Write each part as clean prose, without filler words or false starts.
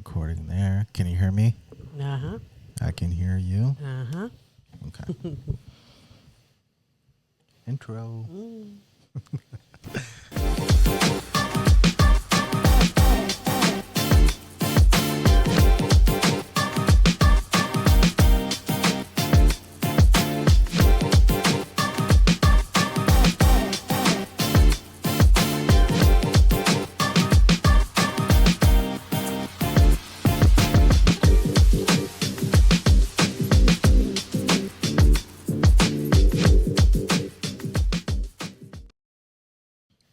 Recording there. Can you hear me? Uh-huh. I can hear you. Uh-huh. Okay. Intro.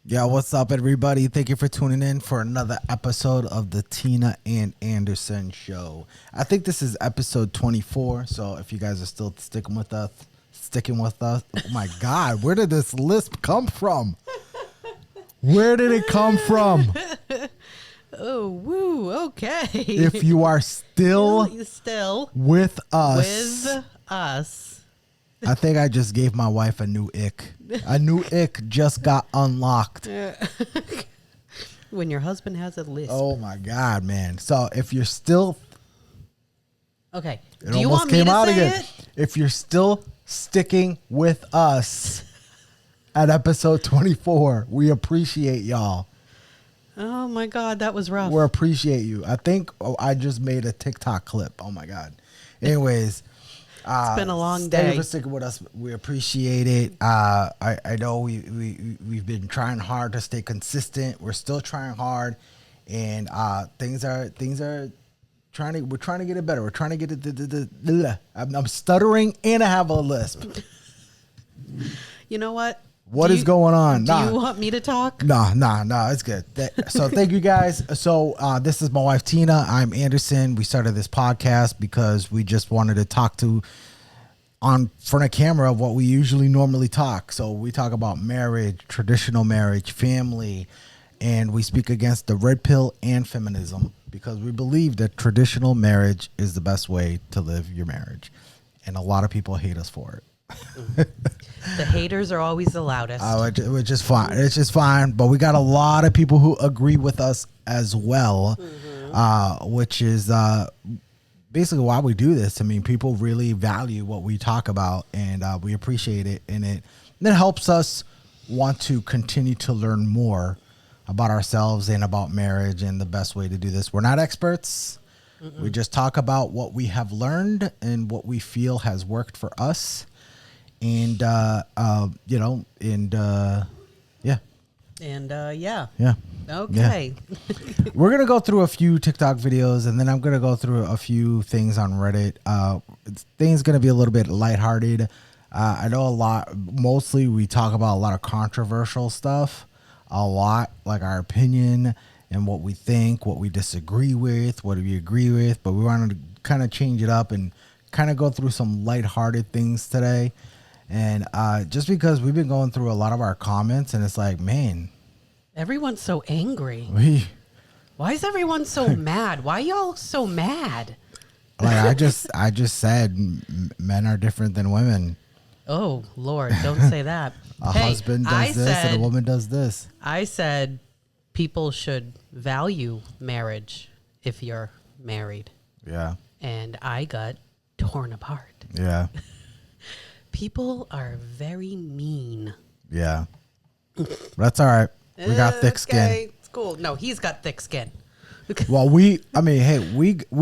Yeah, what's up, everybody? Thank you for tuning in for another episode of the Tina and Anderson Show. I think this is episode 24, so if you guys are still sticking with us, oh my God, where did this lisp come from? Where did it come from? Oh, woo, okay. If you are still with us. I think I just gave my wife a new ick. A new ick just got unlocked. When your husband has a lisp. Oh my God, man. So if you're still... Okay. It almost came out again. If you're still sticking with us at episode 24, we appreciate y'all. Oh my God, that was rough. We appreciate you. I think I just made a TikTok clip. Oh my God. Anyways... It's been a long day. Thank you for sticking with us. We appreciate it. I know we've been trying hard to stay consistent. We're still trying hard, and things are trying to. We're trying to get it better. We're trying to get it. I'm stuttering and I have a lisp. You know what? What is going on? Do you want me to talk? No, it's good. So thank you guys. So this is my wife, Tina. I'm Anderson. We started this podcast because we just wanted to talk on front of camera of what we usually normally talk. So we talk about marriage, traditional marriage, family, and we speak against the red pill and feminism because we believe that traditional marriage is the best way to live your marriage. And a lot of people hate us for it. The haters are always the loudest. Which is fine. It's just fine. But we got a lot of people who agree with us as well, which is basically why we do this. I mean, people really value what we talk about, and we appreciate it. And it helps us want to continue to learn more about ourselves and about marriage and the best way to do this. We're not experts. We just talk about what we have learned and what we feel has worked for us. And, yeah. Yeah. Okay. Yeah. We're going to go through a few TikTok videos, and then I'm going to go through a few things on Reddit. Things going to be a little bit lighthearted. I know mostly we talk about a lot of controversial stuff, a lot like our opinion and what we think, what we disagree with, what we agree with, but we wanted to kind of change it up and kind of go through some lighthearted things today. And just because we've been going through a lot of our comments, and it's like, man, everyone's so angry. Why is everyone so mad? Why y'all so mad? Like I just said, men are different than women. Oh Lord, don't say that. Husband does this and a woman does this. I said people should value marriage if you're married. Yeah. And I got torn apart. Yeah. People are very mean. Yeah. That's all right. We got thick skin. Okay, it's cool. No, he's got thick skin. Well, we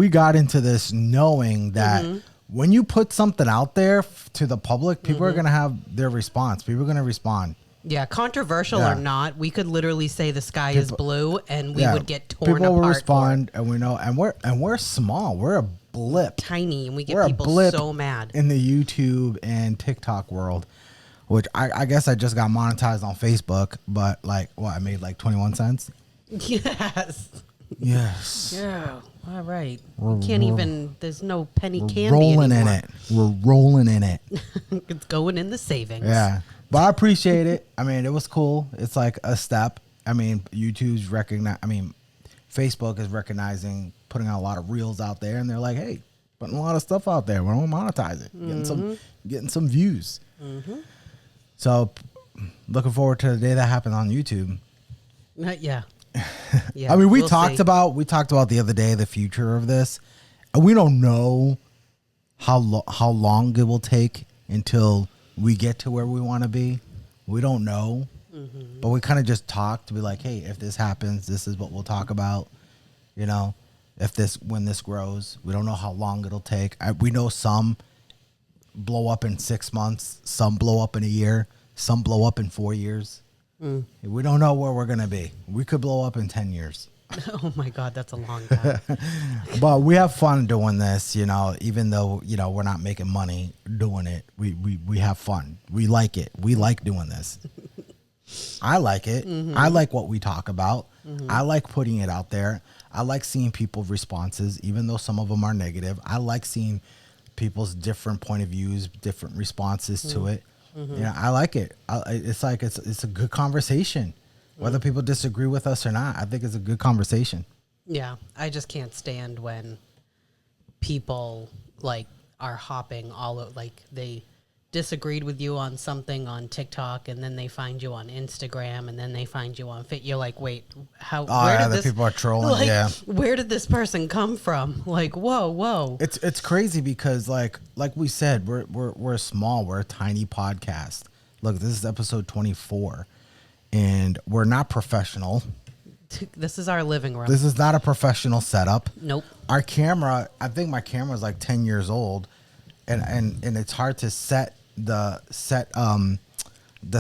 got into this knowing that when you put something out there to the public, people are going to have their response. People are going to respond. Yeah, controversial or not, we could literally say the sky is blue and we would get torn apart. People will respond, and we know, and we're small. We're a blip. Tiny, and we get people so mad in the YouTube and TikTok world, which I guess I just got monetized on Facebook, but I made like 21 cents. Yes. Yeah. All right. There's no penny candy rolling anymore. in it. We're rolling in it. It's going in the savings. Yeah. But I appreciate it. I mean, it was cool. It's like a step. I mean, Facebook is recognizing, putting out a lot of reels out there, and they're like, hey, putting a lot of stuff out there. We're going to monetize it. Getting some views. So looking forward to the day that happens on YouTube. Yeah. Yeah, I mean, we we'll talked see. about the other day the future of this, and we don't know how long it will take until we get to where we want to be. We don't know, but we kind of just talked to be like, hey, if this happens, this is what we'll talk about. You know, when this grows, we don't know how long it'll take. We know some blow up in 6 months, some blow up in a year, some blow up in 4 years. We don't know where we're going to be. We could blow up in 10 years. Oh my God, that's a long time. But we have fun doing this, you know, even though, you know, we're not making money doing it. We have fun. We like it. We like doing this. I like it. I like what we talk about. I like putting it out there. I like seeing people's responses, even though some of them are negative. I like seeing people's different point of views, different responses to it. You know, I like it. It's like it's a good conversation, whether people disagree with us or not. I think it's a good conversation. Yeah, I just can't stand when people like are hopping like they disagreed with you on something on TikTok, and then they find you on Instagram, and then they find you on You're like, wait, how? Oh where yeah, did the this, people are trolling. like, Yeah, where did this person come from? Like, whoa. it's crazy because like we said, we're small. We're a tiny podcast. Look, this is episode 24, and we're not professional. This is our living room. This is not a professional setup. Nope. Our camera, I think my camera is like 10 years old, and it's hard to set the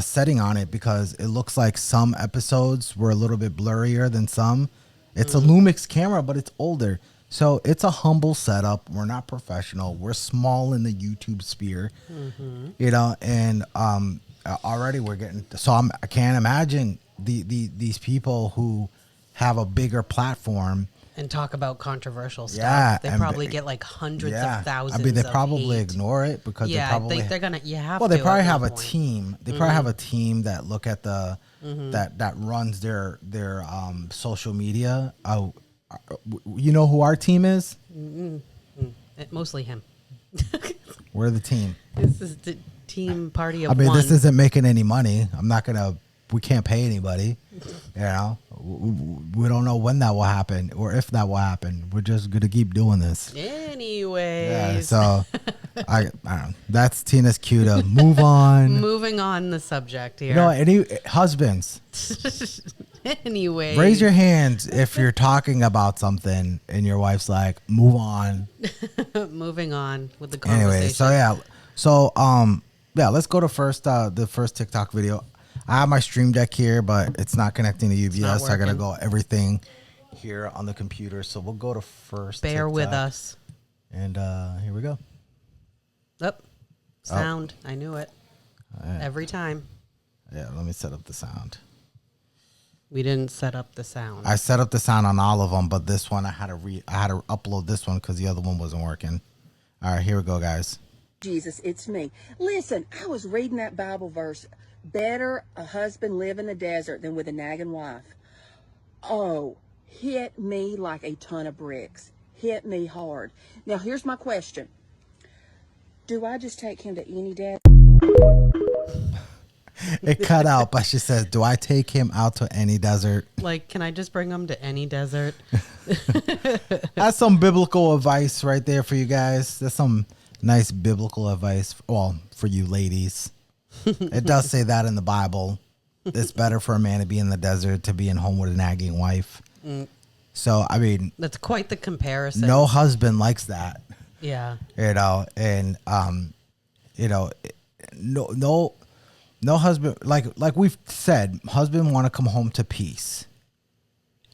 setting on it because it looks like some episodes were a little bit blurrier than some. It's a Lumix camera, but it's older. So it's a humble setup. We're not professional. We're small in the YouTube sphere, you know, and already we're getting, so I can't imagine these people who have a bigger platform and talk about controversial stuff. Yeah, They probably get like hundreds of thousands. I mean, they of probably hate. ignore it because they I probably think they're gonna. You have. well, to they probably at have one a point. team. They probably have a team that look at the that runs their social media. Oh, you know who our team is? Mostly him. We're the team. This is the team party of I mean, one. this isn't making any money. We can't pay anybody. You know, we don't know when that will happen or if that will happen. We're just gonna keep doing this. Anyways. Yeah. So I don't know. That's Tina's cue to move on. Moving on the subject here. You know, any husbands, Anyways. raise your hands if you're talking about something and your wife's like, move on. Moving on with the conversation. Anyway, yeah, let's go to the first TikTok video. I have my Stream Deck here, but it's not connecting to UBS. I gotta go everything here on the computer. So we'll go to first. Bear TikTok. with us. And here we go. Sound. I knew it. Right. Every time. Yeah, let me set up the sound. We didn't set up the sound. I set up the sound on all of them, but this one I had to upload this one because the other one wasn't working. All right, here we go, guys. Jesus, it's me. Listen, I was reading that Bible verse. Better a husband live in the desert than with a nagging wife. Oh, hit me like a ton of bricks. Hit me hard. Now, here's my question. Do I just take him to any desert? It cut out, but she says, do I take him out to any desert? Like, can I just bring him to any desert? That's some biblical advice right there for you guys. That's some nice biblical advice. Well, for you ladies. It does say that in the Bible. It's better for a man to be in the desert to be in home with a nagging wife. So, I mean, That's quite the comparison. no husband likes that. Yeah. You know, and you know, no husband, like we've said, husband want to come home to peace.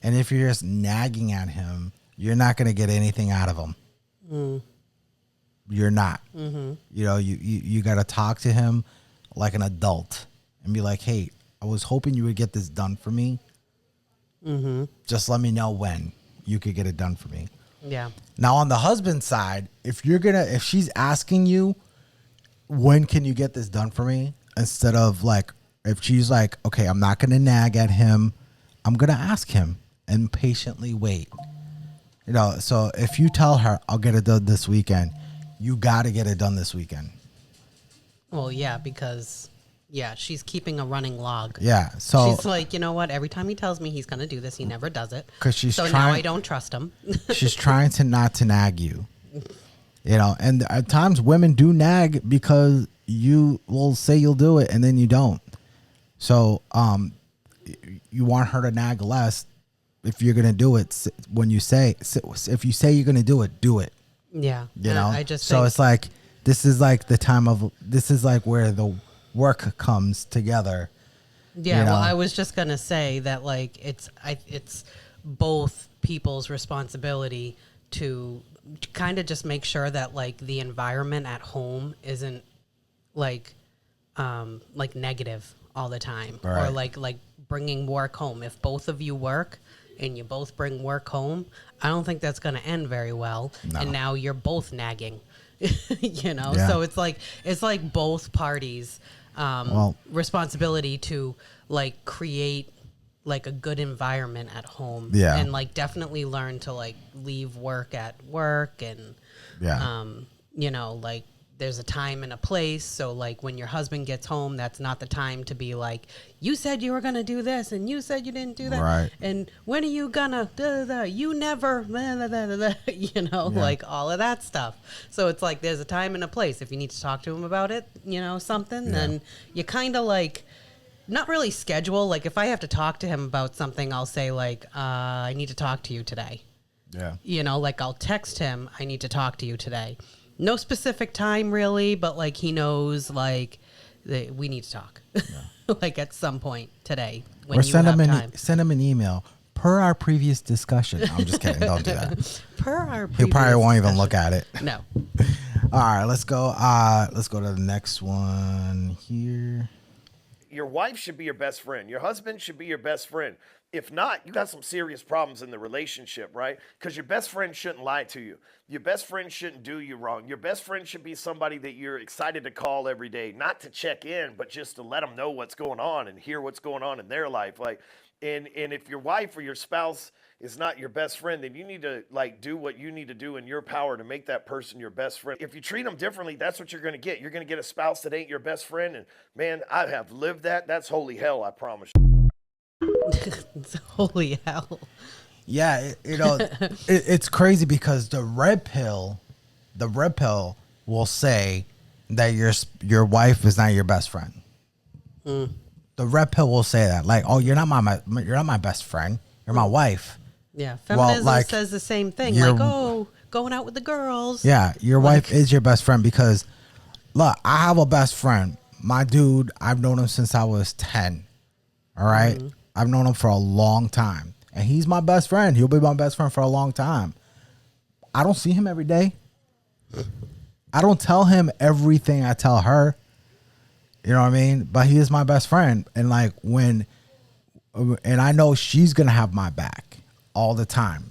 And if you're just nagging at him, you're not going to get anything out of him. You're not. You know, you got to talk to him like an adult and be like, hey, I was hoping you would get this done for me. Just let me know when you could get it done for me. Yeah. Now on the husband side, if she's asking you, when can you get this done for me? Instead of like, if she's like, okay, I'm not going to nag at him. I'm going to ask him and patiently wait. You know, so if you tell her, I'll get it done this weekend, you got to get it done this weekend. Well, yeah, because Yeah, she's keeping a running log. Yeah, so she's like, you know what? Every time he tells me he's going to do this, he never does it. 'Cause she's so now trying- I don't trust him. she's trying to not to nag you. You know, and at times women do nag because you will say you'll do it and then you don't. So, you want her to nag less. If you're gonna do it, when you say, if you say you're gonna do it, do it. Yeah, You know. I just so think, it's like this is like where the work comes together. yeah. you know? Well, I was just gonna say that like it's both people's responsibility to kind of just make sure that like the environment at home isn't like negative all the time, Right. or like bringing work home. If both of you work and you both bring work home, I don't think that's going to end very well. No. And now you're both nagging, you know? Yeah. So it's like both parties responsibility to like create like a good environment at home. Yeah. And like definitely learn to like leave work at work, and you know, like there's a time and a place. So like when your husband gets home, that's not the time to be like, you said you were going to do this and you said you didn't do that. Right. And when are you gonna, you never, you know, like all of that stuff. So it's like, there's a time and a place. If you need to talk to him about it, you know, something, then you kind of like, not really schedule. Like if I have to talk to him about something, I'll say like, I need to talk to you today. Yeah. You know, like I'll text him, I need to talk to you today. No specific time really, but like he knows like we need to talk. Like at some point today when Or you send have him time. send him an email per our previous discussion. I'm just kidding. Don't do that. Per our He probably previous won't even discussion. look at it. No. All right, let's go. Let's go to the next one here. Your wife should be your best friend. Your husband should be your best friend. If not, you got some serious problems in the relationship, right? Because your best friend shouldn't lie to you. Your best friend shouldn't do you wrong. Your best friend should be somebody that you're excited to call every day, not to check in, but just to let them know what's going on and hear what's going on in their life. Like, and if your wife or your spouse is not your best friend, then you need to like do what you need to do in your power to make that person your best friend. If you treat them differently, that's what you're going to get. You're going to get a spouse that ain't your best friend. And man, I have lived that. That's holy hell, I promise you. It's holy hell. Yeah, it's crazy because the red pill will say that your wife is not your best friend. The red pill will say that, like, oh, you're not my best friend. You're my wife. Yeah, feminism like, says the same thing. you're- Like, oh, going out with the girls. Yeah, your wife is your best friend because, look, I have a best friend. My dude, I've known him since I was 10. All right? I've known him for a long time. And he's my best friend. He'll be my best friend for a long time. I don't see him every day. I don't tell him everything I tell her. You know what I mean? But he is my best friend. And like and I know she's going to have my back all the time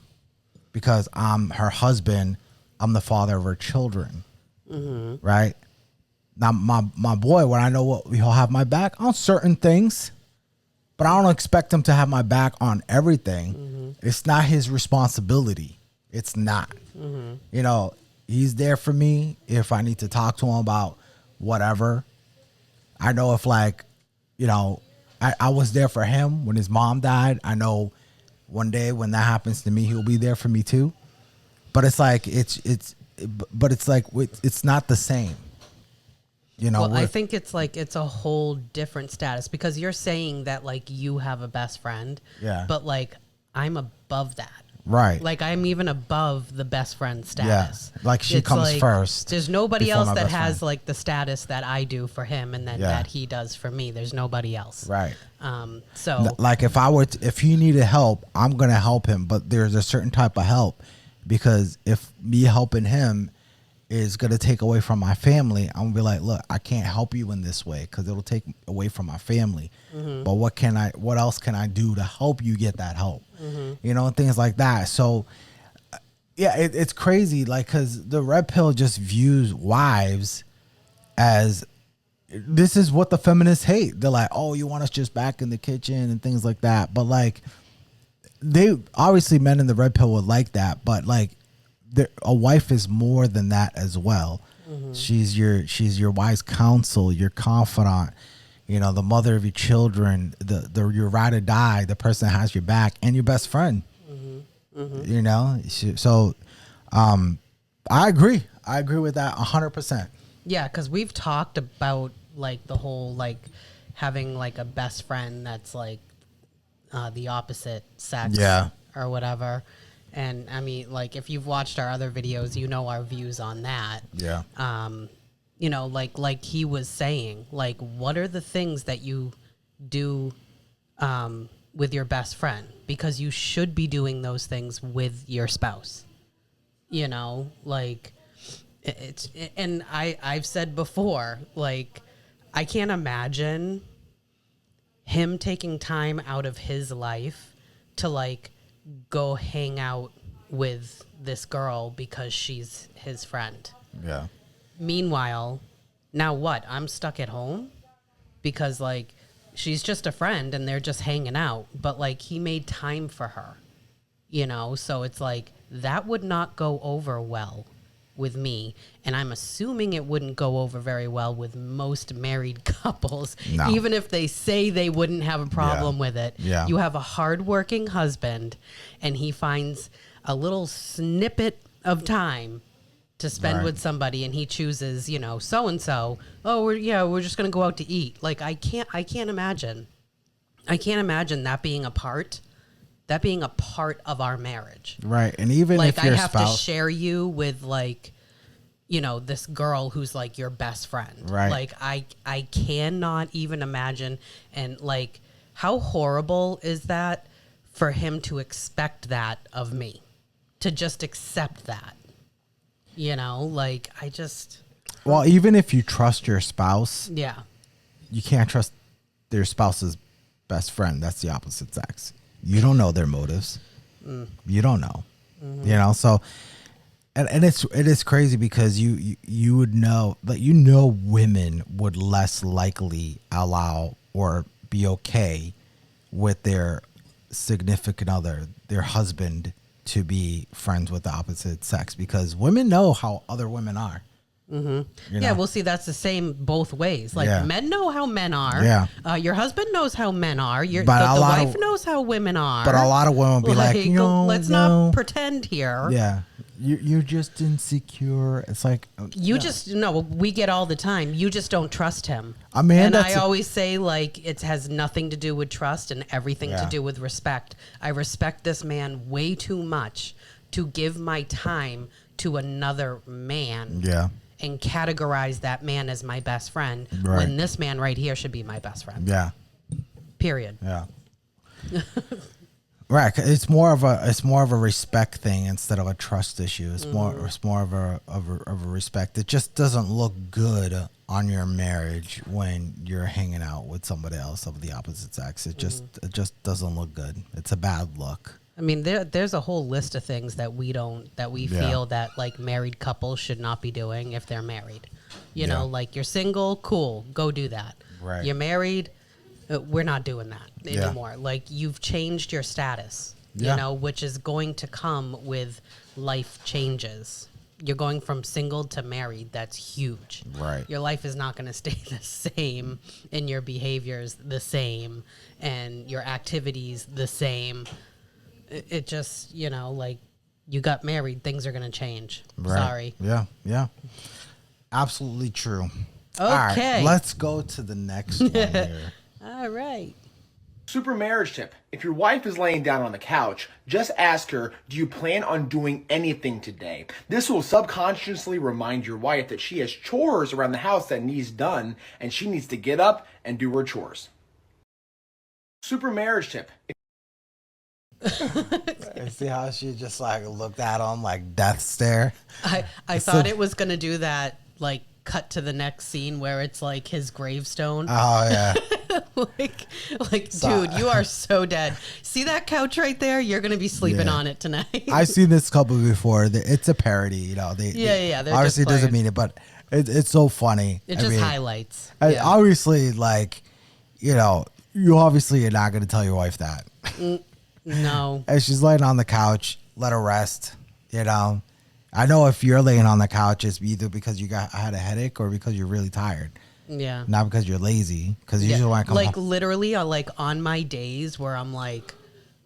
because I'm her husband. I'm the father of her children. Right? Now, my boy, when I know he'll have my back on certain things, but I don't expect him to have my back on everything. It's not his responsibility. It's not. You know, he's there for me if I need to talk to him about whatever. I know if like, you know, I was there for him when his mom died. I know one day when that happens to me, he'll be there for me too. But it's like, it's not the same. You know, Well, I think it's like it's a whole different status because you're saying that like you have a best friend. Yeah. But like I'm above that. right. Like I'm even above the best friend status. Like she It's comes like, first There's nobody before else my that best has friend. like the status that I do for him and then Yeah. that he does for me. There's nobody else. right. So Like if he needed help, I'm going to help him. But there's a certain type of help because if me helping him is going to take away from my family, I'm going to be like, look, I can't help you in this way because it'll take away from my family. But what else can I do to help you get that help? You know, and things like that. So yeah, it's crazy. Like, cause the red pill just views wives as this is what the feminists hate. They're like, oh, you want us just back in the kitchen and things like that. But like, they obviously men in the red pill would like that, but like a wife is more than that as well. She's your wise counsel, your confidant. you know, the mother of your children, the your ride or die, the person that has your back, and your best friend. You know, so I agree. I agree with that 100%. Yeah, because we've talked about like the whole like having like a best friend that's like the opposite sex, or whatever. And I mean, like if you've watched our other videos, you know our views on that. Yeah. You know, like he was saying, like what are the things that you do with your best friend? Because you should be doing those things with your spouse. You know, like and I've said before, like I can't imagine him taking time out of his life to like go hang out with this girl because she's his friend. Yeah. Meanwhile, now what? I'm stuck at home because like she's just a friend and they're just hanging out, but like he made time for her, you know? So it's like that would not go over well with me, and I'm assuming it wouldn't go over very well with most married couples. No. Even if they say they wouldn't have a problem with it. Yeah. You have a hardworking husband and he finds a little snippet of time to spend with somebody, and he chooses, you know, so and so. Oh, we're just gonna go out to eat. Like I can't imagine that being a part of our marriage. Right. And even Like if your I have spouse, to share you with like, you know, this girl who's like your best friend. Right. Like I cannot even imagine. And like, how horrible is that for him to expect that of me, to just accept that, you know, like I just, well, even if you trust your spouse, yeah. you can't trust their spouse's best friend. That's the opposite sex. You don't know their motives. You don't know, you know? So, and it is crazy because you would know, like, you know, women would less likely allow or be okay with their significant other, their husband, to be friends with the opposite sex, because women know how other women are. You Yeah, know? well, see, that's the same both ways. Like, Yeah. men know how men are. Yeah. Your husband knows how men are. The But a lot wife of- knows how women are. But a lot of women will be like, let's no. not pretend here. Yeah. You're just insecure. It's like, You just, no, we get all the time. You just don't trust him. Amanda, And I always say, like, it has nothing to do with trust and everything to Yeah. do with respect. I respect this man way too much to give my time to another man. yeah. And categorize that man as my best friend, Right. when this man right here should be my best friend. Yeah. Period. Yeah. Right. It's more of a respect thing instead of a trust issue. It's more of a respect. It just doesn't look good on your marriage when you're hanging out with somebody else of the opposite sex. It just doesn't look good. It's a bad look. I mean, there's a whole list of things that we feel that like married couples should not be doing if they're married. You know, like you're single, cool, go do that. Right. You're married, we're not doing that Yeah. anymore. Like you've changed your status, Yeah. you know, which is going to come with life changes. You're going from single to married. That's huge. Right. Your life is not going to stay the same, and your behaviors the same, and your activities the same. It just, you know, like you got married, things are going to change. Right. Sorry. Yeah. Yeah. Absolutely true. Okay. All right, let's go to the next one here. All right. Super marriage tip. If your wife is laying down on the couch, just ask her, do you plan on doing anything today? This will subconsciously remind your wife that she has chores around the house that needs done, and she needs to get up and do her chores. Super marriage tip. See how she just like looked at him like death stare? I thought it was going to do that, like, cut to the next scene where it's like his gravestone. Oh, yeah. like, dude, you are so dead. See that couch right there? You're going to be sleeping Yeah. on it tonight. I've seen this couple before. It's a parody, you know. Yeah, they're obviously just doesn't playing. mean it, but it's so funny. It I just mean, highlights. and Yeah. obviously, like, you know, you obviously are not going to tell your wife that. No. And she's laying on the couch, let her rest, you know. I know if you're laying on the couch, it's either because you had a headache or because you're really tired. Yeah. Not because you're lazy, because you Yeah. just want to come Like home. literally, like on my days where I'm like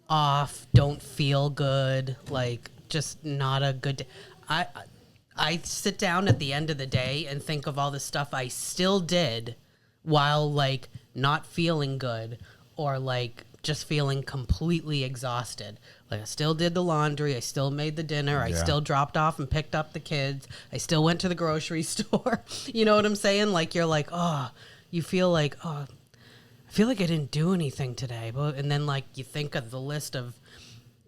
off, don't feel good, like just not a good day. I sit down at the end of the day and think of all the stuff I still did while like not feeling good or like just feeling completely exhausted. Like I still did the laundry, I still made the dinner, I Yeah. still dropped off and picked up the kids, I still went to the grocery store. You know what I'm saying? Like you're like, oh, you feel like, oh, I feel like I didn't do anything today. But and then like you think of the list of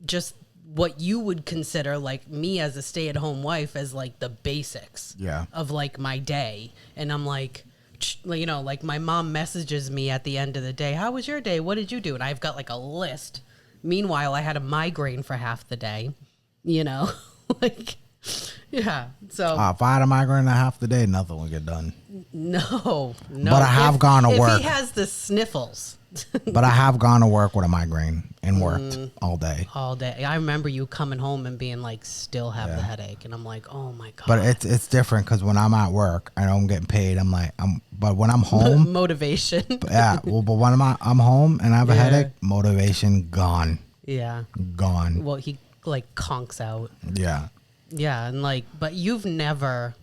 just what you would consider like me as a stay-at-home wife as like the basics Yeah. of like my day. And I'm like, you know, like my mom messages me at the end of the day, how was your day? What did you do? And I've got like a list. Meanwhile, I had a migraine for half the day, you know, like, yeah. So If I had a migraine and half the day, nothing would get done. no. But I have gone to if work. he has the sniffles But I have gone to work with a migraine and worked all day. all day. I remember you coming home and being like, still have the headache. And I'm like, oh my God. But it's different because when I'm at work, I know I'm getting paid. But when I'm home, Motivation. yeah. Well, but when I'm home and I have a Yeah. headache, motivation gone, Yeah. gone. Well, he like conks out. Yeah. Yeah. And like, but you've never,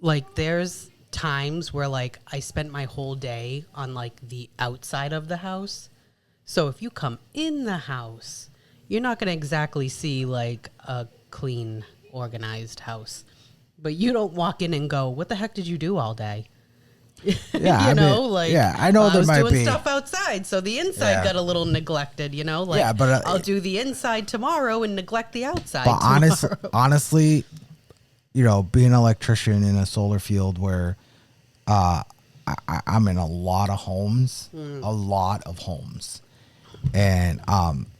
like, there's times where like I spent my whole day on like the outside of the house. So if you come in the house, you're not going to exactly see like a clean, organized house. But you don't walk in and go, what the heck did you do all day? Yeah. You I know, mean, like, yeah, I know I there was might doing be. stuff outside, so the inside Yeah. got a little neglected, you know? Like, Yeah, but, I'll do the inside tomorrow and neglect the outside But tomorrow. honestly, you know, being an electrician in a solar field where I'm in a lot of homes, and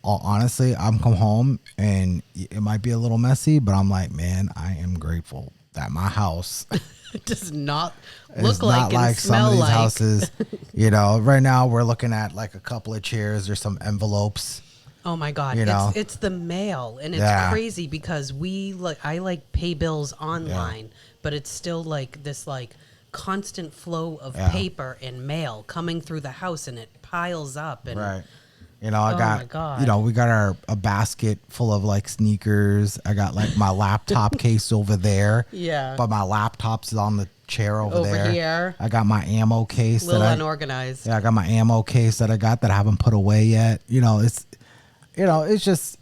honestly, I'm come home and it might be a little messy, but I'm like, man, I am grateful that my house It does not is look like not and like smell some of these like. houses. You know, right now we're looking at like a couple of chairs. There's some envelopes. Oh my God. You know? It's the mail. And it's Yeah. crazy because I like pay bills online, but it's still like this like constant flow of Yeah. paper and mail coming through the house and it piles up. And Right. You know, I Oh got, my God. you know, we got a basket full of like sneakers. I got like my laptop case over there. Yeah. But my laptop's on the chair over there. here. I got my ammo case a little that unorganized. I got my ammo case that I got that I haven't put away yet. You know, it's just,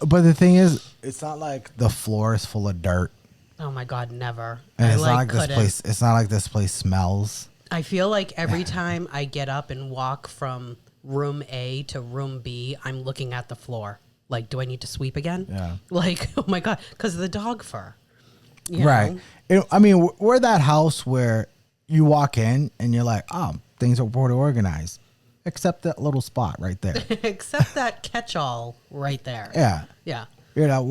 but the thing is, it's not like the floor is full of dirt. Oh my God, never. And I it's not like couldn't. it's not like this place smells. I feel like every time I get up and walk from room A to room B, I'm looking at the floor. Like, do I need to sweep again? Yeah. Like, oh my God, because of the dog fur. You Right. know? I mean, we're that house where you walk in and you're like, oh, things are pretty organized, except that little spot right there. Except that catch-all right there. Yeah. Yeah. You know,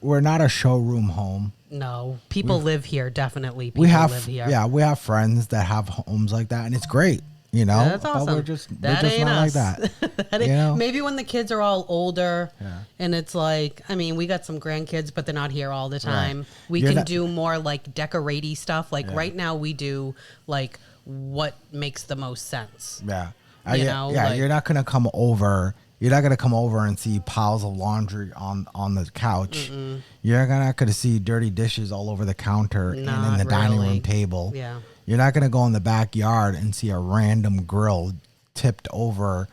we're not a showroom home. No, people live here. Definitely, people We have live here. yeah, we have friends that have homes like that, and it's great. You know, That's awesome. But we're just ain't not like us. that. That ain't- You know? Maybe when the kids are all older, Yeah. and it's like, I mean, we got some grandkids, but they're not here all the time. We You're can not- do more like decoratey stuff. Like Yeah. right now, we do like what makes the most sense. Yeah. You know, yeah, like- you're not gonna come over. You're not gonna come over and see piles of laundry on the couch. You're not gonna see dirty dishes all over the counter and in Not the dining really. room table. Yeah. You're not gonna go in the backyard and see a random grill tipped over,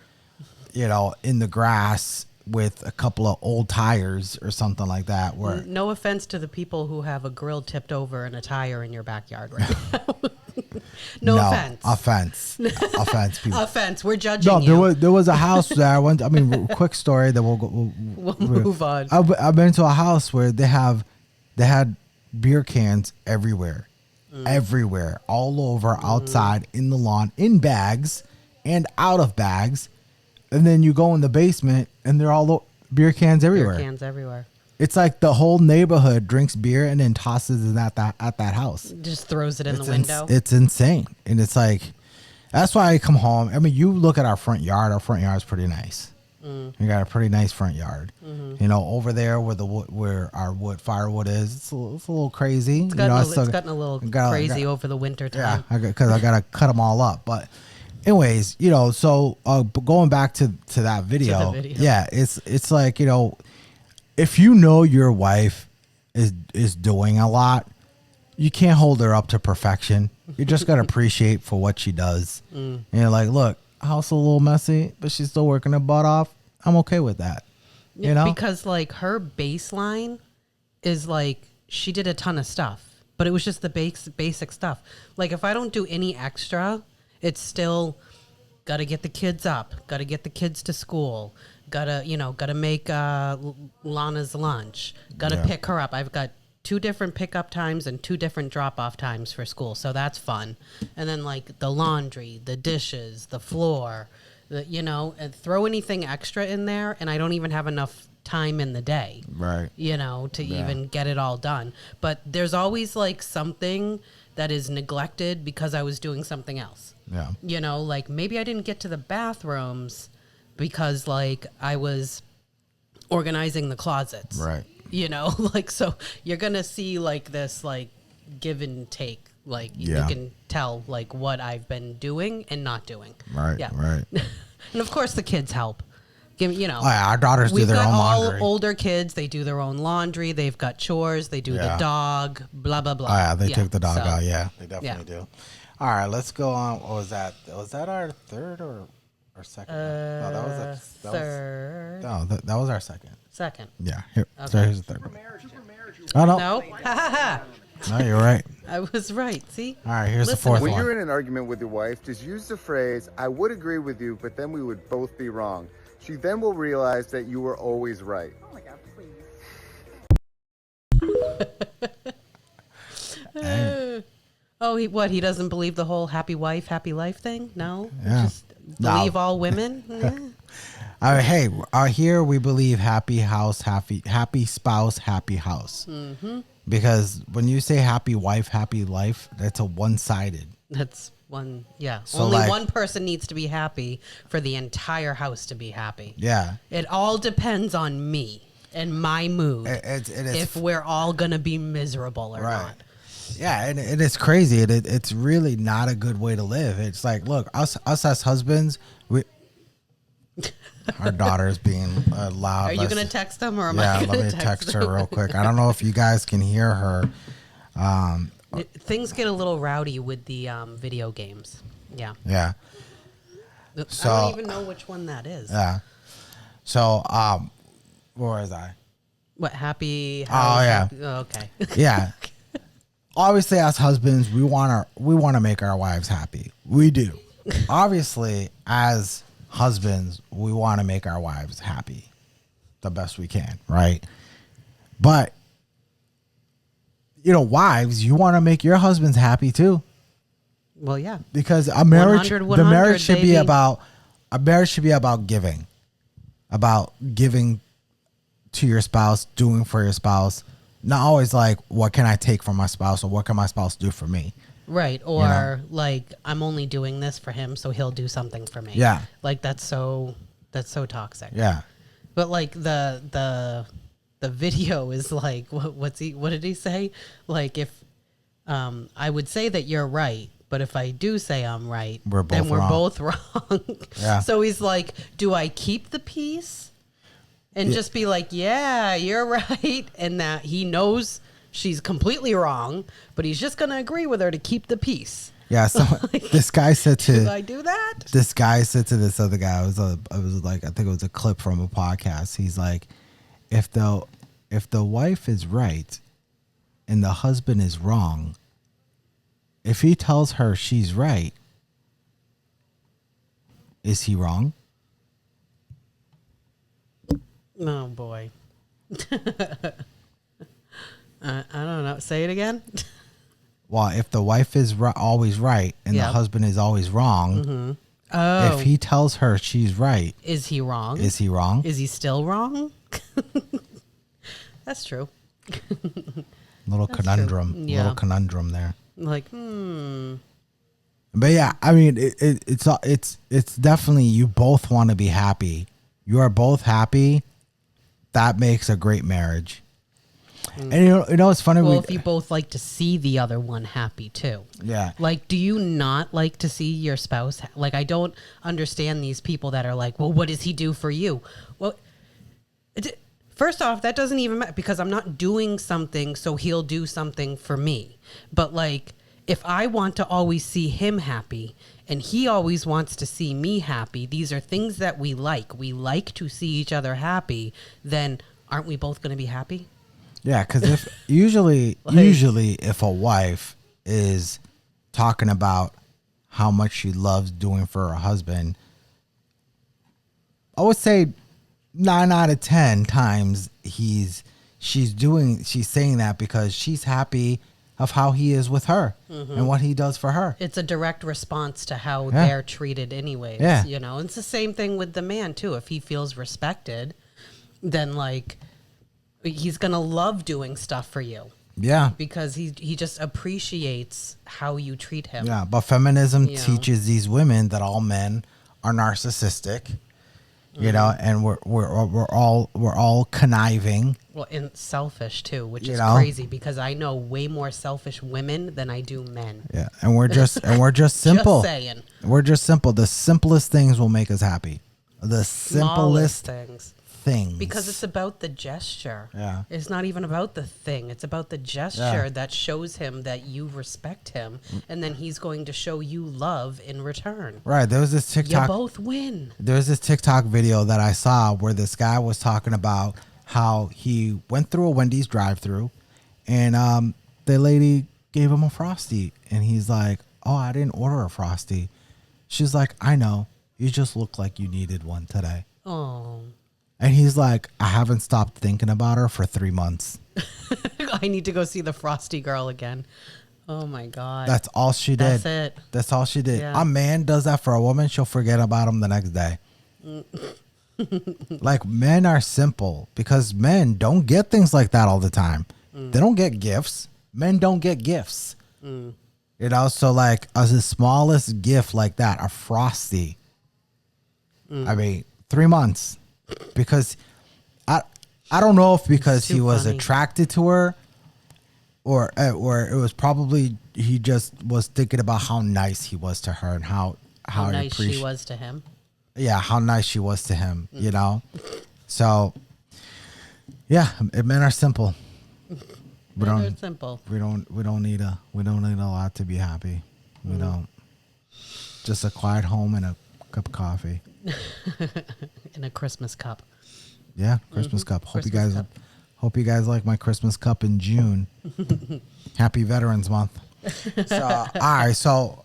you know, in the grass with a couple of old tires or something like that. Where No offense to the people who have a grill tipped over and a tire in your backyard right now. no offense. offense, people. Offense. We're judging No, you. there was a house that I went. I mean, quick story that We'll move on. I've been to a house where they had beer cans everywhere, all over, outside, in the lawn, in bags, and out of bags, and then you go in the basement and they're all beer cans everywhere. Beer cans everywhere. It's like the whole neighborhood drinks beer and then tosses it at that house. Just throws it in the It's window. it's insane, and it's like that's why I come home. I mean, you look at our front yard. Our front yard is pretty nice. You got a pretty nice front yard. You know, over there where where our firewood is, it's a little crazy. It's gotten a little crazy over the winter time. Yeah, because I gotta cut them all up. But anyways, you know, so going back to that video, yeah, it's like, you know, if you know your wife is doing a lot, you can't hold her up to perfection. You just gotta appreciate for what she does. And you're like, look, house a little messy, but she's still working her butt off. I'm okay with that. You know, because like her baseline is like she did a ton of stuff, but it was just the basic stuff. Like if I don't do any extra, it's still got to get the kids up, got to get the kids to school, got to make Lana's lunch, got to pick her up. I've got 2 different pickup times and 2 different drop-off times for school, so that's fun. And then like the laundry, the dishes, the floor, and throw anything extra in there, and I don't even have enough time in the day, right? To even get it all done. But there's always like something that is neglected because I was doing something else. Yeah. Like maybe I didn't get to the bathrooms because like I was organizing the closets. Right. Like, so you're going to see like this, like give and take, like you can tell like what I've been doing and not doing. Right. Yeah. Right. And of course the kids help. Our daughters do their own laundry. All older kids, they do their own laundry. They've got chores. They do the dog, blah, blah, blah. Oh, yeah, they took the dog out. Yeah, they definitely do. All right, let's go on. What was that? Was that our third or second? No, that was third. That was our second. Second. Yeah. Here, okay. So here's the third one. Oh, no. No. No, you're right. I was right. See? All right, here's the fourth one. When you're in an argument with your wife, just use the phrase, I would agree with you, but then we would both be wrong. She then will realize that you were always right. Oh my God, please. He doesn't believe the whole happy wife, happy life thing? No? Yeah. Just believe all women? Yeah. Hey, here we believe happy house, happy spouse, happy house. Mm-hmm. Because when you say happy wife, happy life, that's a one-sided. That's one, yeah. So only one person needs to be happy for the entire house to be happy. Yeah. It all depends on me and my mood. If we're all going to be miserable or not. Yeah, and it's crazy. It's really not a good way to live. It's like, look, us as husbands, our daughter's being loud. Are you going to text them or am I going to text them? Yeah, let me text her real quick. I don't know if you guys can hear her. Things get a little rowdy with the video games. Yeah. Yeah. So, I don't even know which one that is. Yeah. So, where was I? What, happy house? Oh, yeah. Happy, okay. Yeah. Obviously, as husbands, we want to make our wives happy. We do. Obviously, as husbands, we want to make our wives happy the best we can, right? But wives, you want to make your husbands happy too. Well, yeah. Because a marriage, 100, the marriage should be about giving, to your spouse, doing for your spouse. Not always like, what can I take from my spouse or what can my spouse do for me? Right. Or like, I'm only doing this for him, so he'll do something for me. Yeah. Like that's so toxic. Yeah. But like the video is like, what did he say? Like if I would say that you're right, but if I do say I'm right, then we're both wrong. Yeah. So he's like, do I keep the peace and just be like, yeah, you're right, and that he knows she's completely wrong, but he's just gonna agree with her to keep the peace? Yeah. So this guy said to, do I do that? This guy said to this other guy, I think it was a clip from a podcast. He's like, if the wife is right and the husband is wrong, if he tells her she's right, is he wrong? Oh boy. I don't know. Say it again. Well, if the wife is always right and the husband is always wrong, if he tells her she's right, is he wrong? Is he wrong? Is he still wrong? That's true. Little conundrum. Yeah. Little conundrum there. Like, But yeah, I mean, it's definitely, you both want to be happy you are both happy, that makes a great marriage. And you know, it's funny. Well, if you both like to see the other one happy too. Yeah. Like, do you not like to see your spouse? Like, I don't understand these people that are like, well, what does he do for you? Well, first off, that doesn't even matter because I'm not doing something, so he'll do something for me. But like, if I want to always see him happy and he always wants to see me happy, these are things that we like. We like to see each other happy. Then aren't we both going to be happy? Yeah, because if usually if a wife is talking about how much she loves doing for her husband, I would say 9 out of 10 times she's saying that because she's happy of how he is with her and what he does for her. It's a direct response to how they're treated anyways. Yeah. You know, it's the same thing with the man too. If he feels respected, then like he's going to love doing stuff for you. Yeah. Because he just appreciates how you treat him. Yeah, but feminism teaches these women that all men are narcissistic. You know, and we're all conniving. Well, and selfish too, which You is know? crazy because I know way more selfish women than I do men. Yeah, and we're just simple. Just saying. We're just simple. The simplest things will make us happy. The Smallest simplest things. things. Because it's about the gesture. Yeah. It's not even about the thing. It's about the gesture that shows him that you respect him, and then he's going to show you love in return. Right. There was this TikTok. You both win. There was this TikTok video that I saw where this guy was talking about how he went through a Wendy's drive-thru, and the lady gave him a Frosty, and he's like, "Oh, I didn't order a Frosty." She's like, "I know. You just look like you needed one today." Oh. And he's like, "I haven't stopped thinking about her for 3 months." I need to go see the Frosty girl again. Oh my God. That's all she did. That's it. That's all she did. Yeah. A man does that for a woman, she'll forget about him the next day. Like, men are simple because men don't get things like that all the time. They don't get gifts. Men don't get gifts. You know, so like as the smallest gift like that, a Frosty. I mean, 3 months. Because I don't know if because he was funny. attracted to her or it was probably he just was thinking about how nice he was to her and how nice she was to him. Yeah, how nice she was to him, you know? So yeah, men are simple. They're simple. We don't need a lot to be happy. We don't. Just a quiet home and a cup of coffee. In a Christmas cup. Yeah, Christmas cup. Hope Christmas you guys like my Christmas cup in June. Happy Veterans Month. So, all right, so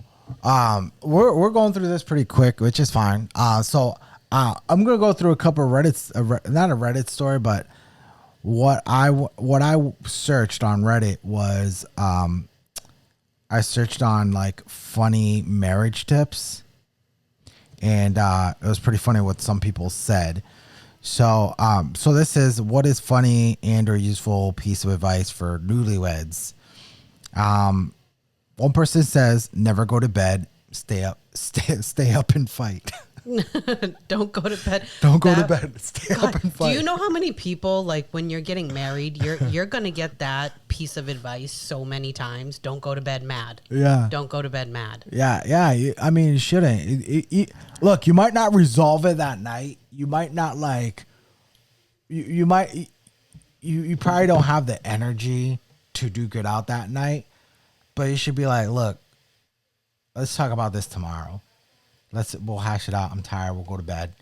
we're going through this pretty quick, which is fine. So I'm gonna go through a couple of not a Reddit story, but what I searched on Reddit was I searched on like funny marriage tips. And it was pretty funny what some people said. So this is what is funny and or useful piece of advice for newlyweds. One person says, never go to bed, stay up and fight. Don't go to bed. Don't go to bed. Stay up and fight. Do you know how many people, like when you're getting married, you're gonna get that piece of advice so many times? Don't go to bed mad. Yeah. Don't go to bed mad. Yeah. I mean, you shouldn't. Look, you might not resolve it that night. You might not like. You probably don't have the energy to duke it out that night, but you should be like, look, let's talk about this tomorrow. We'll hash it out. I'm tired. We'll go to bed.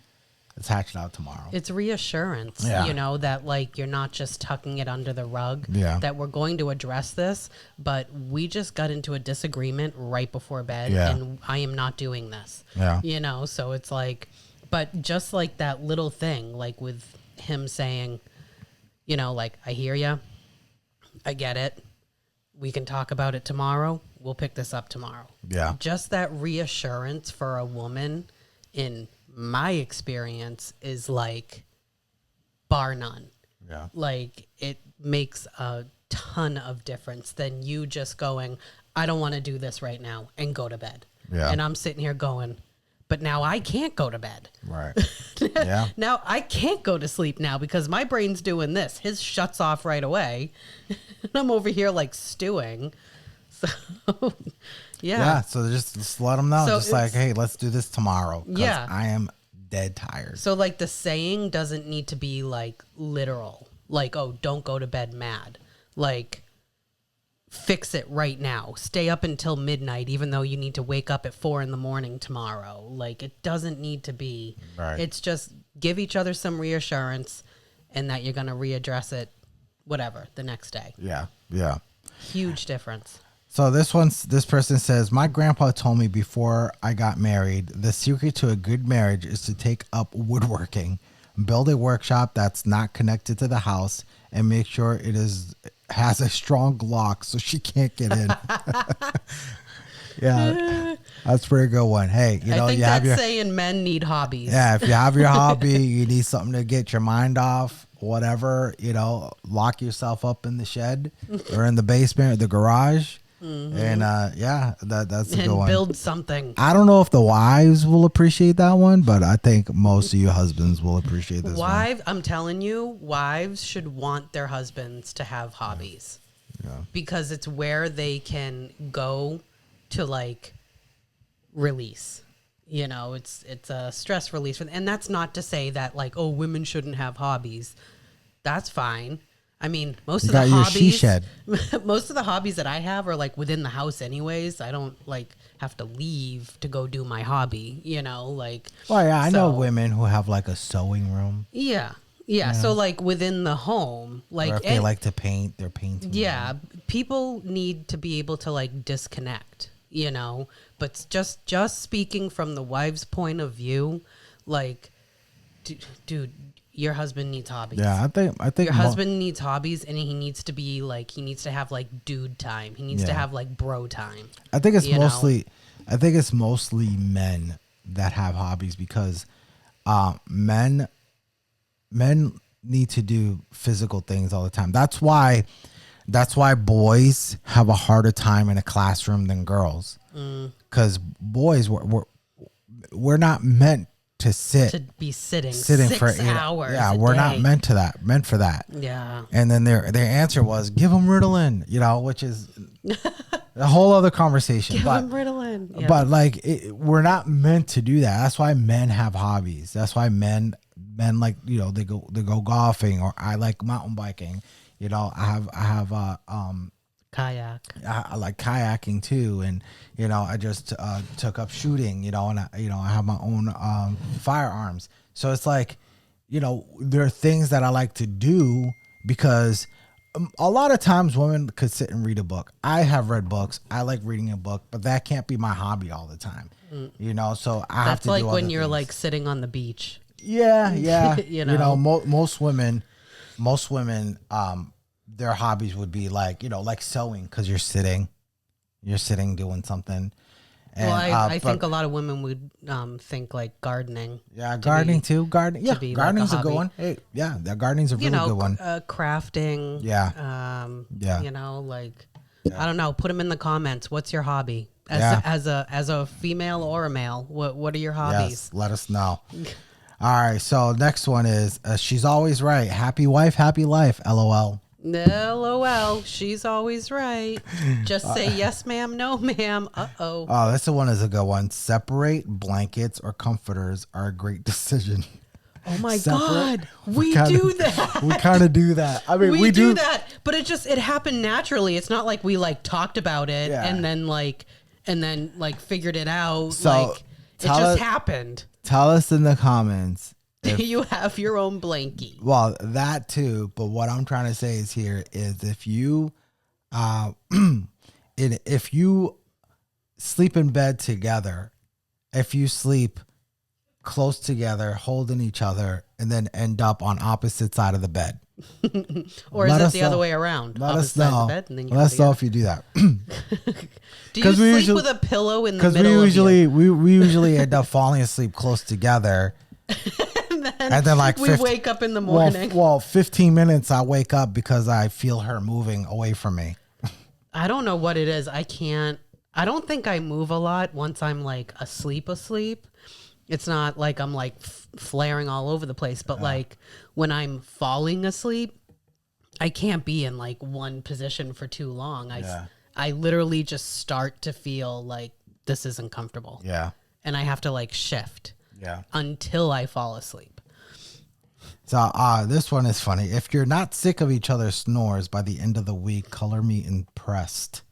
Let's hash it out tomorrow. It's reassurance, you know, that like you're not just tucking it under the rug. Yeah. That we're going to address this, but we just got into a disagreement right before bed, Yeah. and I am not doing this. Yeah. You know, so it's like, but just like that little thing, like with him saying, you know, like, I hear you. I get it. We can talk about it tomorrow. We'll pick this up tomorrow. Yeah. Just that reassurance for a woman, in my experience, is like bar none. Yeah. Like, it makes a ton of difference than you just going, I don't want to do this right now, and go to bed. Yeah. And I'm sitting here going, but now I can't go to bed. Right. Yeah. Now I can't go to sleep now because my brain's doing this. His shuts off right away. And I'm over here like stewing. So, Yeah. So just let them know. So just like, hey, let's do this tomorrow. 'Cause Yeah. I am dead tired. So like the saying doesn't need to be like literal. Like, oh, don't go to bed mad. Like, fix it right now. Stay up until midnight, even though you need to wake up at 4 a.m. tomorrow. Like, it doesn't need to be. Right. It's just give each other some reassurance and that you're going to readdress it, whatever, the next day. Yeah. Yeah. Huge difference. So this person says, my grandpa told me before I got married, the secret to a good marriage is to take up woodworking, build a workshop that's not connected to the house, and make sure it has a strong lock so she can't get in. Yeah, that's a pretty good one. Hey, I think you that's have your saying men need hobbies. yeah. If you have your hobby, you need something to get your mind off. Whatever, lock yourself up in the shed or in the basement or the garage. And that's a good And one. build something. I don't know if the wives will appreciate that one, but I think most of you husbands will appreciate this one. I'm telling you, wives should want their husbands to have hobbies. Yeah. Because it's where they can go to like release. It's a stress release. And that's not to say that like, oh, women shouldn't have hobbies. That's fine. I mean, most You of the got your hobbies, she shed. most of the hobbies that I have are like within the house anyways. I don't like have to leave to go do my hobby, like. Well, yeah, I know so- women who have like a sewing room. Yeah. Yeah. So like within the home, like, Or if they like to paint, they're painting. yeah, people need to be able to like disconnect, but just speaking from the wife's point of view, like, dude, your husband needs hobbies. Yeah, I think Your husband needs hobbies, and he needs to be like, he needs to have like dude time. He needs to Yeah. have like bro time. I think it's you know? mostly men that have hobbies because men need to do physical things all the time. That's why boys have a harder time in a classroom than girls. Because boys we're not meant to sit To be sitting for 6 hours. Yeah, a we're not day. meant for that. Yeah. And then their answer was give them Ritalin, which is a whole other conversation. Give but him Ritalin. Yeah. but like we're not meant to do that. That's why men have hobbies. That's why men like they go golfing, or I like mountain biking. I have Kayak. I like kayaking too, and I just took up shooting, and I have my own firearms. So it's like, there are things that I like to do because a lot of times women could sit and read a book. I have read books. I like reading a book, but that can't be my hobby all the time. So I have That's to like do when other you're things. like sitting on the beach. Yeah. You Most women, their hobbies would be like, like sewing, because you're sitting doing something. And, Well, I but- think a lot of women would think like gardening. yeah, gardening too. Gardening, yeah, be like a gardening's a good hobby. one. Hey, yeah, that gardening's a really good one. Crafting. Yeah. Yeah. I don't know. Put them in the comments. What's your hobby? As a female or a male, what are your hobbies? Yes, let us know. All right, so next one is she's always right. Happy wife, happy life. LOL. LOL. She's always right. Just say yes, ma'am, no, ma'am. Uh-oh. Oh, this one is a good one. Separate blankets or comforters are a great decision. Oh my Separate. God. We kinda- do that. We kind of do that. I mean, we do that, but it happened naturally. It's not like we like talked about it Yeah. and then figured it out. So, it tell just us- happened. Tell us in the comments. You have your own blankie. Well, that too. But what I'm trying to say is if you, if you sleep in bed together, if you sleep close together, holding each other, and then end up on opposite side of the bed. Or is Let it us the know. other way around? Let us Opposite sides know. of the bed, and then you Let go us know together? if you do that. Do you 'cause we sleep usually- with a pillow in the Because middle we usually end up falling asleep close together. And then like we 50 wake up in the morning? Well, 15 minutes I wake up because I feel her moving away from me. I don't know what it is. I I don't think I move a lot once I'm like asleep. It's not like I'm like flaring all over the place, but like when I'm falling asleep, I can't be in like one position for too long. I literally just start to feel like this isn't comfortable. Yeah. And I have to like shift. Yeah. Until I fall asleep. So this one is funny. If you're not sick of each other's snores by the end of the week, color me impressed.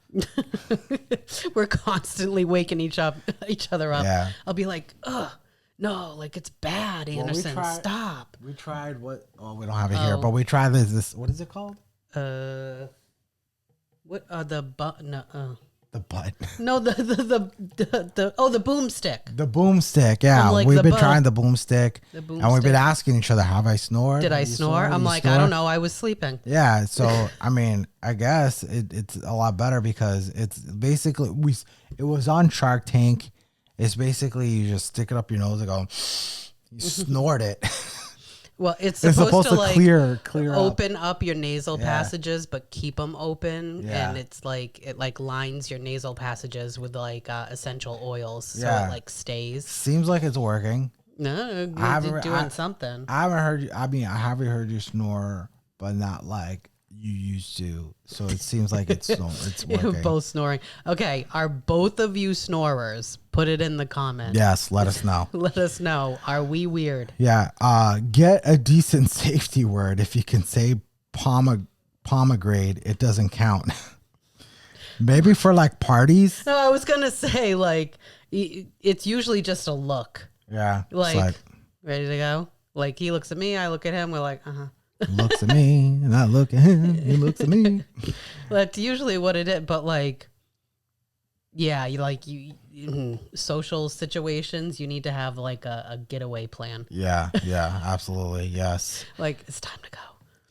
We're constantly waking each other up. Yeah. I'll be like, ugh, no, like it's bad, Anderson. Stop. We tried what? Oh, we don't have it here, but we tried this. What is it called? The butt? No, the butt. No, the boomstick. The boomstick. Yeah, like we've the been butt. trying the boomstick, and we've been asking each other, "Have I snored? Did I snore?" I'm like, I don't know. I was sleeping. Yeah. So I mean, I guess it's a lot better because it's basically it was on Shark Tank. It's basically you just stick it up your nose and go, you snort it. Well, it's supposed to like clear open up your nasal passages, but keep them open. Yeah. And it's like it like lines your nasal passages with like essential oils, so Yeah. it like stays. Seems like it's working. No, you're doing something. I haven't heard you. I mean, I haven't heard you snore, but not like you used to. So it seems like it's You're working. both snoring. Okay, are both of you snorers? Put it in the comments. Yes, let us know. Let us know. Are we weird? Yeah. Get a decent safety word. If you can say pomegranate, it doesn't count. Maybe for like parties. No, I was gonna say like it's usually just a look. Yeah. Like ready to go. Like he looks at me, I look at him. We're like, looks at me, and I look at him. He looks at me. That's usually what it is. But like, yeah, you social situations, you need to have like a getaway plan. Yeah, absolutely, yes. Like it's time to go.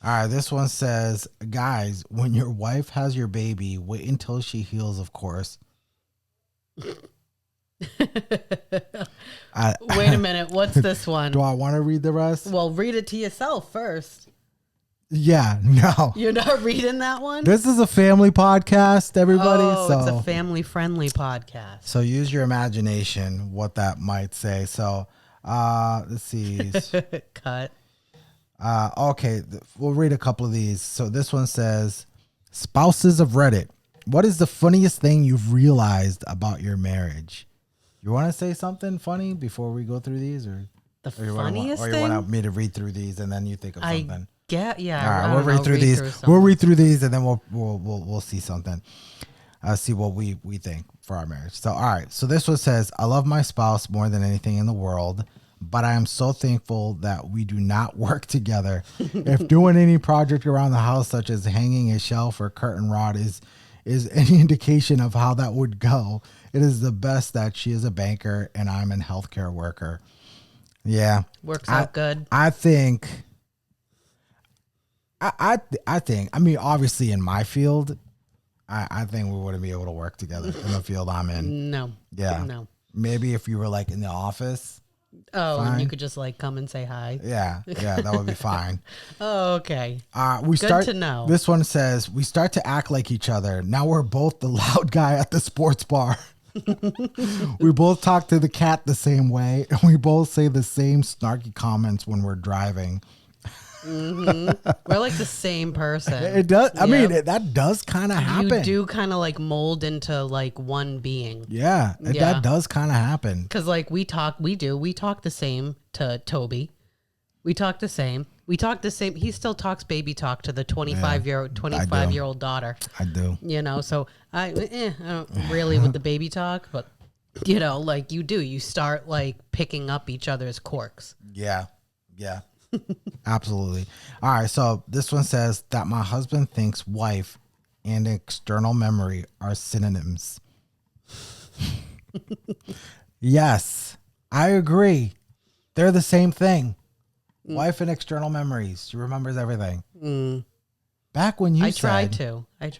All right, this one says, guys, when your wife has your baby, wait until she heals, of course. Wait a minute, what's this one? Do I want to read the rest? Well, read it to yourself first. Yeah, no. You're not reading that one? This is a family podcast, everybody. Oh, so it's a family-friendly podcast. So use your imagination what that might say. So let's see. Cut. Okay, we'll read a couple of these. So this one says, spouses of Reddit, what is the funniest thing you've realized about your marriage? You want to say something funny before we go through these, or The or you funniest or thing? you want me to read through these and then you think of something? Yeah. All right, I we'll don't read know, through these. some. We'll read through these and then we'll see something. See what we think for our marriage. So all right. So this one says, I love my spouse more than anything in the world, but I am so thankful that we do not work together. If doing any project around the house, such as hanging a shelf or curtain rod, is any indication of how that would go, it is the best that she is a banker and I'm a healthcare worker. Yeah. Works out good. I think, I mean, obviously in my field, I think we wouldn't be able to work together in the field I'm in. No. Yeah. No. Maybe if you were like in the office. Oh, fine. and you could just like come and say hi. Yeah, that would be fine. Oh, okay. We Good start to know. This one says, we start to act like each other. Now we're both the loud guy at the sports bar. We both talk to the cat the same way, and we both say the same snarky comments when we're driving. Mm-hmm. We're like the same person. It does. I mean, that does kind of happen. You do kind of like mold into like one being. Yeah, that does kind of happen. Because like we talk the same to Toby. We talk the same. He still talks baby talk to the 25-year-old daughter. I do. You know, so I don't really with the baby talk, but you know, like you start like picking up each other's quirks. Yeah. Absolutely. All right. So this one says that my husband thinks wife and external memory are synonyms. Yes, I agree. They're the same thing. Wife and external memories. She remembers everything. Back when you I tried to. All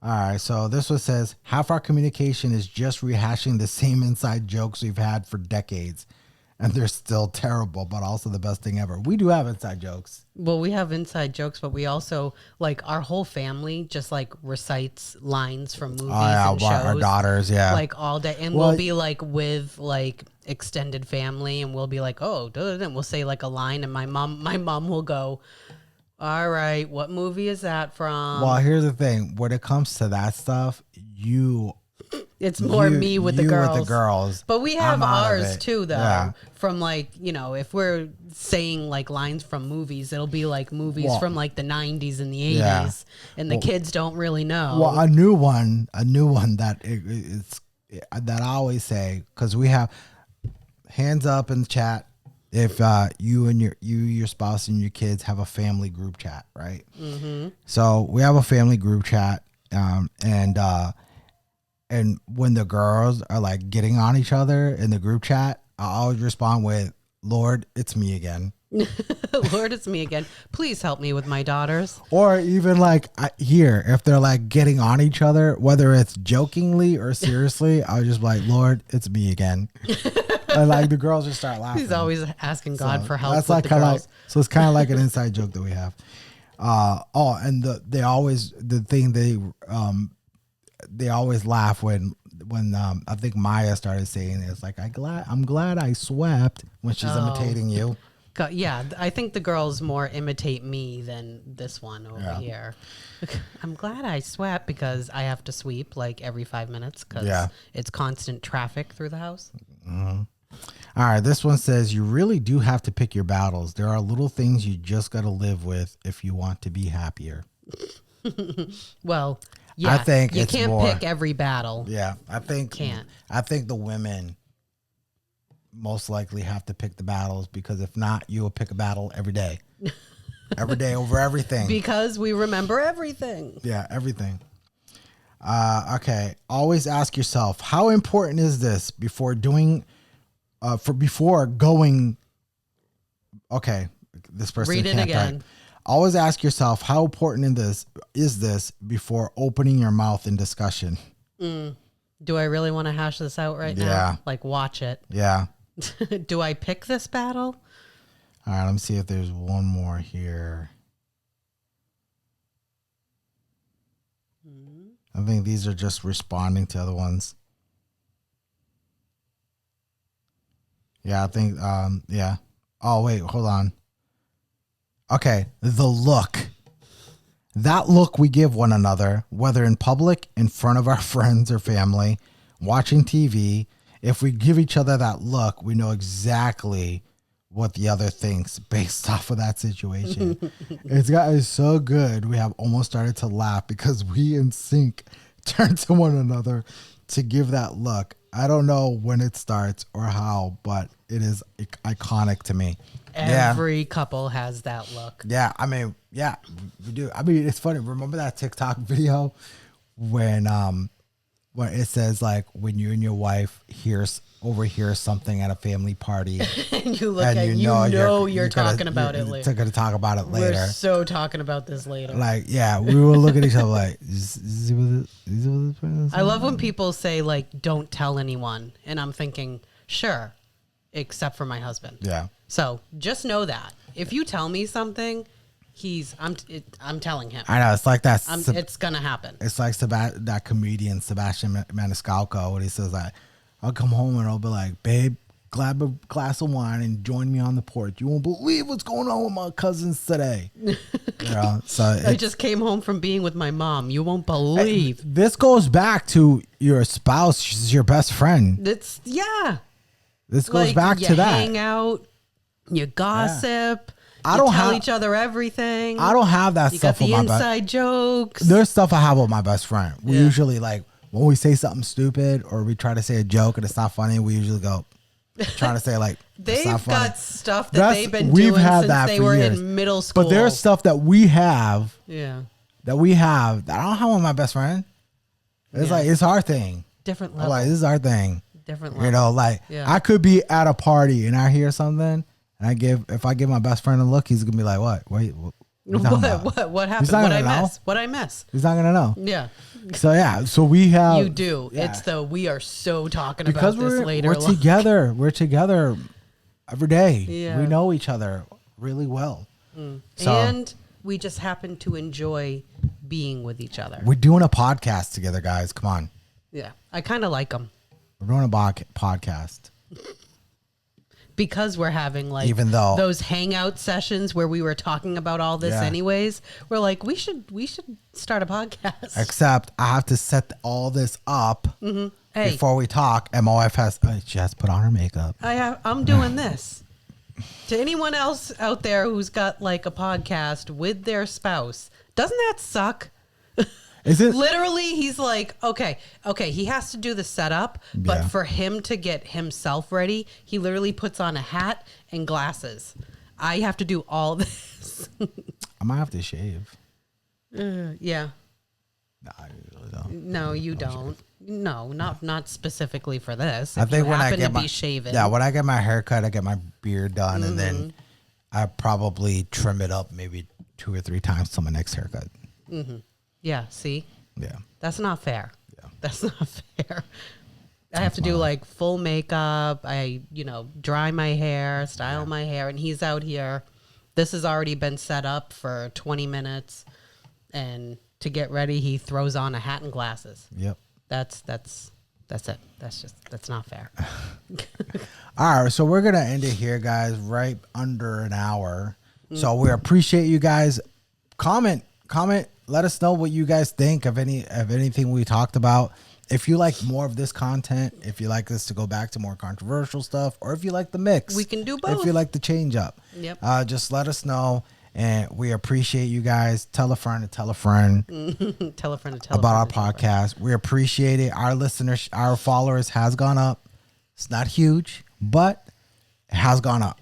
right. So this one says half our communication is just rehashing the same inside jokes we've had for decades. and they're still terrible, but also the best thing ever. We do have inside jokes. Well, we have inside jokes, but we also like our whole family just like recites lines from movies and shows. Our daughters, like all day, and we'll be like with like extended family, and we'll be like, oh, and we'll say like a line, and my mom will go, all right, what movie is that from? Well, here's the thing: when it comes to that stuff, it's more me with the girls. But we have ours too, though. From like, if we're saying like lines from movies, it'll be like movies from like the 90s and the 80s, and the kids don't really know. Well, a new one that that I always say, because we have hands up in the chat if you and your spouse and your kids have a family group chat, right? Mm-hmm. So we have a family group chat, and when the girls are like getting on each other in the group chat, I always respond with, Lord, it's me again. Lord, it's me again. Please help me with my daughters. Or even like here, if they're like getting on each other, whether it's jokingly or seriously, I'll just be like, Lord, it's me again. And like the girls just start laughing. He's always asking God for help. That's with like the kind of girls. like, so it's kind of like an inside joke that we have. And they always laugh when I think Maya started saying it. It's like I'm glad I swept when she's imitating you. Yeah, I think the girls more imitate me than this one over here. I'm glad I swept because I have to sweep like every 5 minutes because it's constant traffic through the house. Mm-hmm. All right, this one says you really do have to pick your battles. There are little things you just got to live with if you want to be happier. Well, yeah, I think you can't pick every battle. Yeah, I think the women most likely have to pick the battles, because if not, you will pick a battle every day. Every day over everything. Because we remember everything. Yeah, everything. Okay. Always ask yourself, how important is this before going? Okay, this person read it can't again. type. Always ask yourself, how important is this before opening your mouth in discussion? Do I really want to hash this out right now? Yeah. Like, watch it. Yeah. Do I pick this battle? All right, let me see if there's one more here. I think these are just responding to other ones. Yeah, I think, yeah. Oh, wait, hold on. Okay, the look. That look we give one another, whether in public, in front of our friends or family, watching TV, if we give each other that look, we know exactly what the other thinks based off of that situation. It's so good. We have almost started to laugh because we in sync turn to one another to give that look. I don't know when it starts or how, but it is iconic to me. Every couple has that look. Yeah, I mean, yeah, we do. I mean, it's funny. Remember that TikTok video when it says like when you and your wife overhear something at a family party, and you look at you're talking about it later. Going to talk about it later. We're so talking about this later. Like, yeah, we will look at each other like. I love when people say like, "Don't tell anyone," and I'm thinking, sure, except for my husband. Yeah. So just know that if you tell me something, I'm telling him. I know, it's like that. It's gonna happen. It's like that comedian Sebastian Maniscalco when he says that, I'll come home and I'll be like, babe, grab a glass of wine and join me on the porch. You won't believe what's going on with my cousins today. So I just came home from being with my mom. You won't believe. This goes back to your spouse. She's your best friend. This goes like, back to that. You hang out, you gossip. I don't don't tell have each other everything. I don't have that you stuff got the with my inside jokes. There's stuff I have with my best friend. We usually like when we say something stupid or we try to say a joke and it's not funny, we usually go trying to say like they've got stuff that they've been we've doing had since that they for were years. in middle school. But there's stuff that we have that I don't have with my best friend. It's like it's our thing. Different I'm level. like, this is our thing. Different level. You know, like I could be at a party and I hear something and if I give my best friend a look, he's gonna be like, what? Wait, what happened? What I miss? He's not gonna know. Yeah. So yeah, so we have. You do. Yeah. It's we are so talking because about this later. We're together. We're together every day. Yeah. We know each other really well. So And we just happen to enjoy being with each other. we're doing a podcast together, guys. Come on. Yeah. I kind of like them We're doing a podcast. because we're having like Even though- those hangout sessions where we were talking about all this Yeah. anyways. We're like, we should start a podcast. Except I have to set all this up Hey, before we talk. And my wife she has to put on her makeup. I'm doing this. To anyone else out there who's got like a podcast with their spouse, doesn't that suck? Is it? Literally, he's like, okay, he has to do the setup, but Yeah. for him to get himself ready, he literally puts on a hat and glasses. I have to do all this. I might have to shave. Yeah. No, I really don't. No, you don't. No, not specifically for this. I If think you when I happen get to my be shaven. yeah, when I get my hair cut, I get my beard done, and then I probably trim it up maybe 2 or 3 times till my next haircut. Yeah, see? Yeah. That's not fair. Yeah. That's not fair. I have to do like full makeup. I, dry my hair, style my hair, and he's out here. This has already been set up for 20 minutes, and to get ready, he throws on a hat and glasses. Yep. That's it. That's not fair. All right, so we're gonna end it here, guys. Right under an hour. So we appreciate you guys. Comment. Let us know what you guys think of anything we talked about. If you like more of this content, if you like us to go back to more controversial stuff, or if you like the mix, We can do If both. you like the change up, Yep. Just let us know. And we appreciate you guys. Tell a friend to tell a friend Tell a friend to tell about a our friend to tell a friend. podcast. We appreciate it. Our listeners, our followers has gone up. It's not huge, but it has gone up.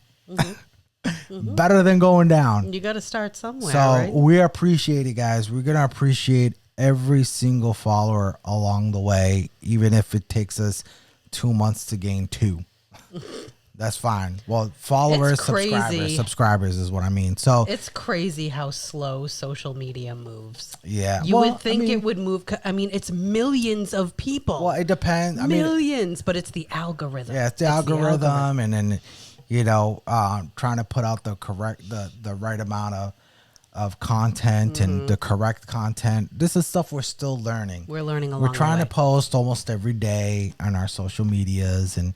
Better than going down. You got to start somewhere, So right? we appreciate it, guys. We're gonna appreciate every single follower along the way, even if it takes us 2 months to gain 2. That's fine. Well, followers, It's crazy. subscribers is what I mean. So It's crazy how slow social media moves. yeah, You Well, would think I mean, it would move. It's millions of people. Well, it depends. I mean, millions, but it's the algorithm. yeah, it's the algorithm, and then trying to put out the correct, the right amount of content and the correct content. This is stuff we're still learning. We're learning along We're trying the to way. post almost every day on our social medias, and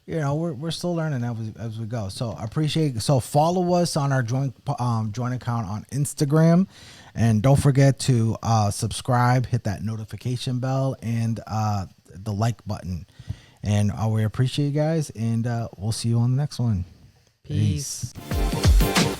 we're still learning as we go. So follow us on our joint account on Instagram, and don't forget to subscribe, hit that notification bell, and the like button. And we appreciate you guys, and we'll see you on the next one. Peace. Peace.